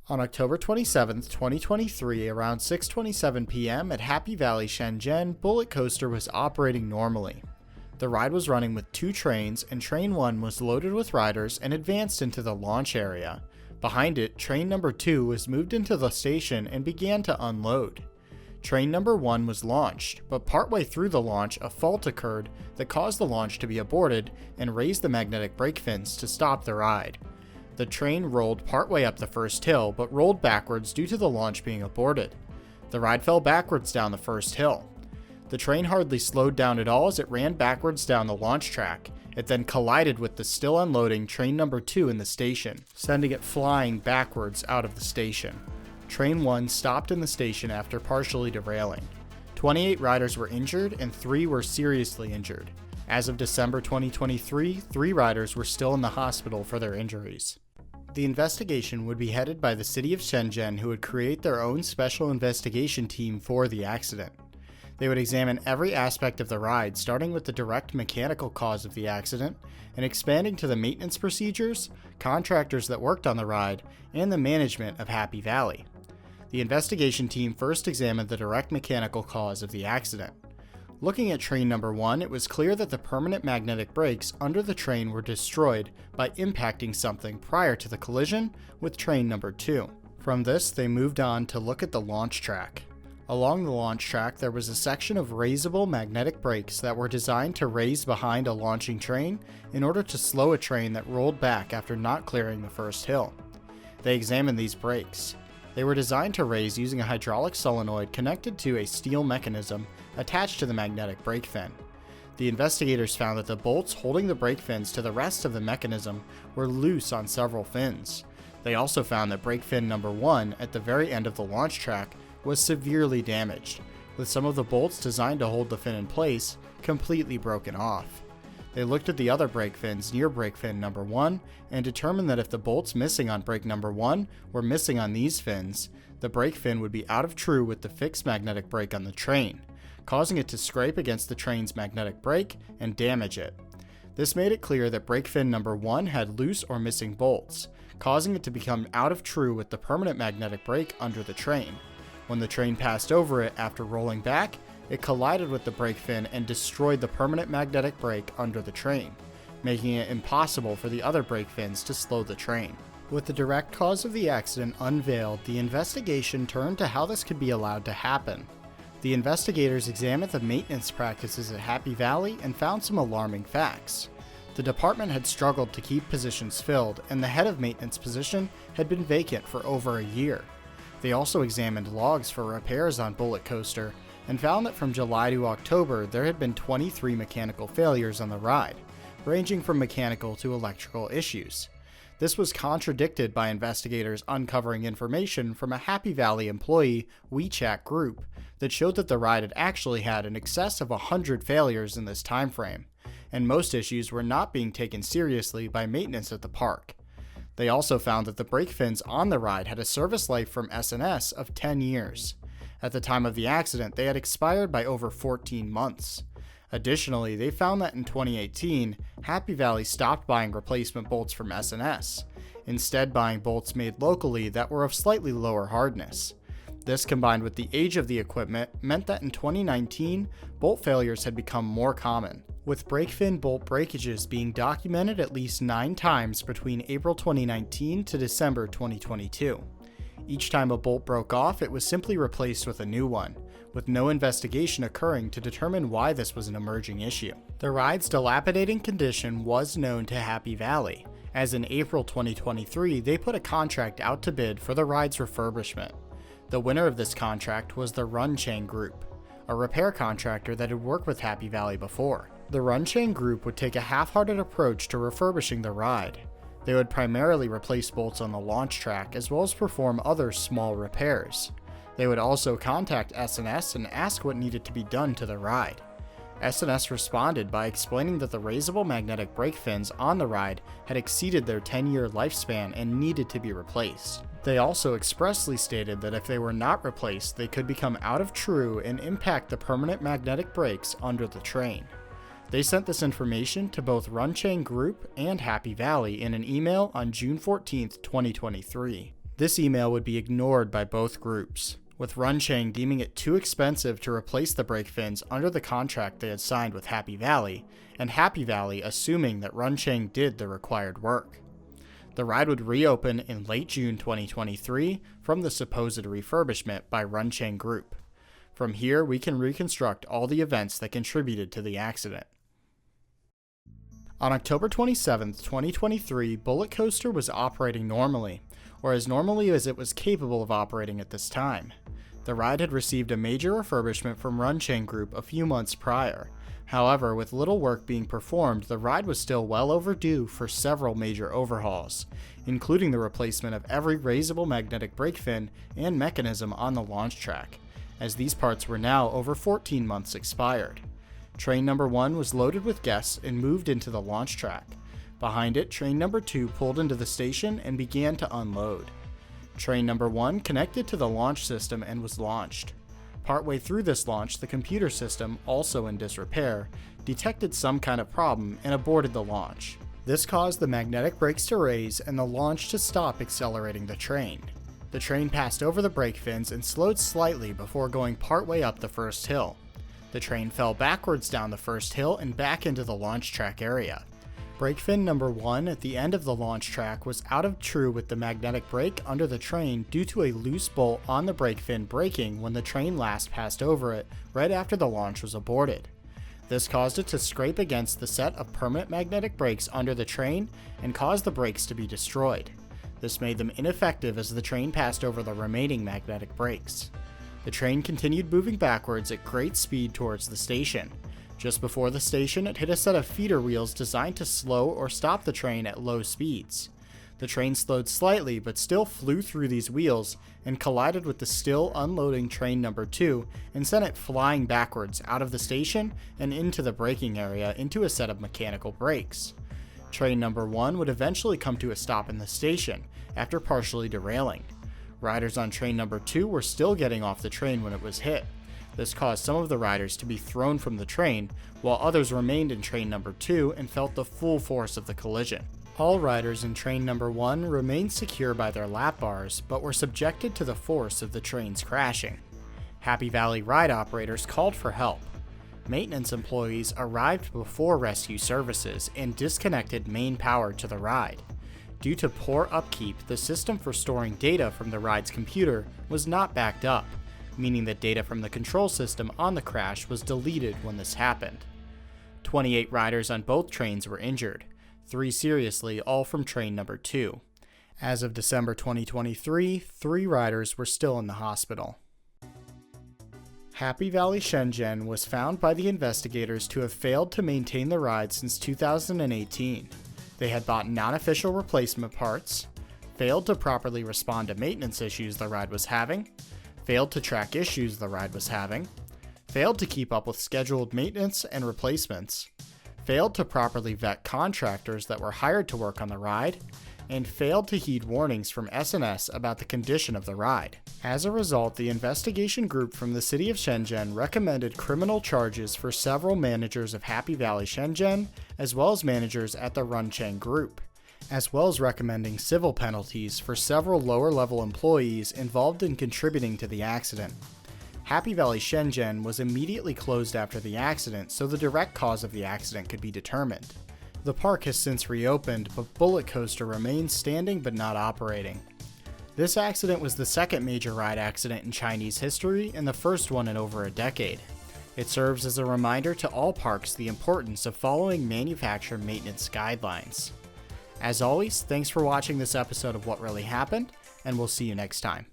On October 27, 2023, around 6:27 p.m. at Happy Valley, Shenzhen, Bullet Coaster was operating normally. The ride was running with 2 trains, and Train 1 was loaded with riders and advanced into the launch area. Behind it, Train number 2 was moved into the station and began to unload. Train number 1 was launched, but partway through the launch, a fault occurred that caused the launch to be aborted and raised the magnetic brake fins to stop the ride. The train rolled partway up the first hill, but rolled backwards due to the launch being aborted. The ride fell backwards down the first hill. The train hardly slowed down at all as it ran backwards down the launch track. It then collided with the still unloading Train number 2 in the station, sending it flying backwards out of the station. Train 1 stopped in the station after partially derailing. 28 riders were injured and 3 were seriously injured. As of December 2023, 3 riders were still in the hospital for their injuries. The investigation would be headed by the city of Shenzhen, who would create their own special investigation team for the accident. They would examine every aspect of the ride, starting with the direct mechanical cause of the accident, and expanding to the maintenance procedures, contractors that worked on the ride, and the management of Happy Valley. The investigation team first examined the direct mechanical cause of the accident. Looking at train number 1, it was clear that the permanent magnetic brakes under the train were destroyed by impacting something prior to the collision with train number 2. From this, they moved on to look at the launch track. Along the launch track, there was a section of raisable magnetic brakes that were designed to raise behind a launching train in order to slow a train that rolled back after not clearing the first hill. They examined these brakes. They were designed to raise using a hydraulic solenoid connected to a steel mechanism attached to the magnetic brake fin. The investigators found that the bolts holding the brake fins to the rest of the mechanism were loose on several fins. They also found that brake fin number 1 at the very end of the launch track was severely damaged, with some of the bolts designed to hold the fin in place completely broken off. They looked at the other brake fins near brake fin number 1 and determined that if the bolts missing on brake number 1 were missing on these fins, the brake fin would be out of true with the fixed magnetic brake on the train, causing it to scrape against the train's magnetic brake and damage it. This made it clear that brake fin number 1 had loose or missing bolts, causing it to become out of true with the permanent magnetic brake under the train. When the train passed over it after rolling back, it collided with the brake fin and destroyed the permanent magnetic brake under the train, making it impossible for the other brake fins to slow the train. With the direct cause of the accident unveiled, the investigation turned to how this could be allowed to happen. The investigators examined the maintenance practices at Happy Valley and found some alarming facts. The department had struggled to keep positions filled, and the head of maintenance position had been vacant for over a year. They also examined logs for repairs on Bullet Coaster, and found that from July to October there had been 23 mechanical failures on the ride, ranging from mechanical to electrical issues. This was contradicted by investigators uncovering information from a Happy Valley employee WeChat group that showed that the ride had actually had in excess of 100 failures in this time frame, and most issues were not being taken seriously by maintenance at the park. They also found that the brake fins on the ride had a service life from S&S of 10 years. At the time of the accident, they had expired by over 14 months. Additionally, they found that in 2018, Happy Valley stopped buying replacement bolts from S&S, instead buying bolts made locally that were of slightly lower hardness. This, combined with the age of the equipment, meant that in 2019, bolt failures had become more common, with brake fin bolt breakages being documented at least 9 times between April 2019 to December 2022. Each time a bolt broke off, it was simply replaced with a new one, with no investigation occurring to determine why this was an emerging issue. The ride's dilapidating condition was known to Happy Valley, as in April 2023 they put a contract out to bid for the ride's refurbishment. The winner of this contract was the Runha Group, a repair contractor that had worked with Happy Valley before. The Runha Group would take a half-hearted approach to refurbishing the ride. They would primarily replace bolts on the launch track as well as perform other small repairs. They would also contact S&S and ask what needed to be done to the ride. S&S responded by explaining that the raisable magnetic brake fins on the ride had exceeded their 10-year lifespan and needed to be replaced. They also expressly stated that if they were not replaced, they could become out of true and impact the permanent magnetic brakes under the train. They sent this information to both Runha Group and Happy Valley in an email on June 14, 2023. This email would be ignored by both groups, with Runha deeming it too expensive to replace the brake fins under the contract they had signed with Happy Valley, and Happy Valley assuming that Runha did the required work. The ride would reopen in late June 2023 from the supposed refurbishment by Runha Group. From here, we can reconstruct all the events that contributed to the accident. On October 27, 2023, Bullet Coaster was operating normally, or as normally as it was capable of operating at this time. The ride had received a major refurbishment from Runha Group a few months prior. However, with little work being performed, the ride was still well overdue for several major overhauls, including the replacement of every raisable magnetic brake fin and mechanism on the launch track, as these parts were now over 14 months expired. Train number 1 was loaded with guests and moved into the launch track. Behind it, train number 2 pulled into the station and began to unload. Train number 1 connected to the launch system and was launched. Partway through this launch, the computer system, also in disrepair, detected some kind of problem and aborted the launch. This caused the magnetic brakes to raise and the launch to stop accelerating the train. The train passed over the brake fins and slowed slightly before going partway up the first hill. The train fell backwards down the first hill and back into the launch track area. Brake fin number 1 at the end of the launch track was out of true with the magnetic brake under the train due to a loose bolt on the brake fin breaking when the train last passed over it right after the launch was aborted. This caused it to scrape against the set of permanent magnetic brakes under the train and caused the brakes to be destroyed. This made them ineffective as the train passed over the remaining magnetic brakes. The train continued moving backwards at great speed towards the station. Just before the station, it hit a set of feeder wheels designed to slow or stop the train at low speeds. The train slowed slightly but still flew through these wheels and collided with the still unloading train number 2 and sent it flying backwards out of the station and into the braking area into a set of mechanical brakes. Train number 1 would eventually come to a stop in the station after partially derailing. Riders on train number 2 were still getting off the train when it was hit. This caused some of the riders to be thrown from the train, while others remained in train number 2 and felt the full force of the collision. All riders in train number 1 remained secure by their lap bars, but were subjected to the force of the train's crashing. Happy Valley ride operators called for help. Maintenance employees arrived before rescue services and disconnected main power to the ride. Due to poor upkeep, the system for storing data from the ride's computer was not backed up, meaning that data from the control system on the crash was deleted when this happened. 28 riders on both trains were injured, 3 seriously, all from train number 2. As of December 2023, 3 riders were still in the hospital. Happy Valley Shenzhen was found by the investigators to have failed to maintain the ride since 2018. They had bought non-official replacement parts, failed to properly respond to maintenance issues the ride was having, failed to track issues the ride was having, failed to keep up with scheduled maintenance and replacements, failed to properly vet contractors that were hired to work on the ride, and failed to heed warnings from SNS about the condition of the ride. As a result, the investigation group from the city of Shenzhen recommended criminal charges for several managers of Happy Valley Shenzhen, as well as managers at the Runha Group, as well as recommending civil penalties for several lower-level employees involved in contributing to the accident. Happy Valley Shenzhen was immediately closed after the accident so the direct cause of the accident could be determined. The park has since reopened, but Bullet Coaster remains standing but not operating. This accident was the second major ride accident in Chinese history and the first one in over a decade. It serves as a reminder to all parks the importance of following manufacturer maintenance guidelines. As always, thanks for watching this episode of What Really Happened, and we'll see you next time.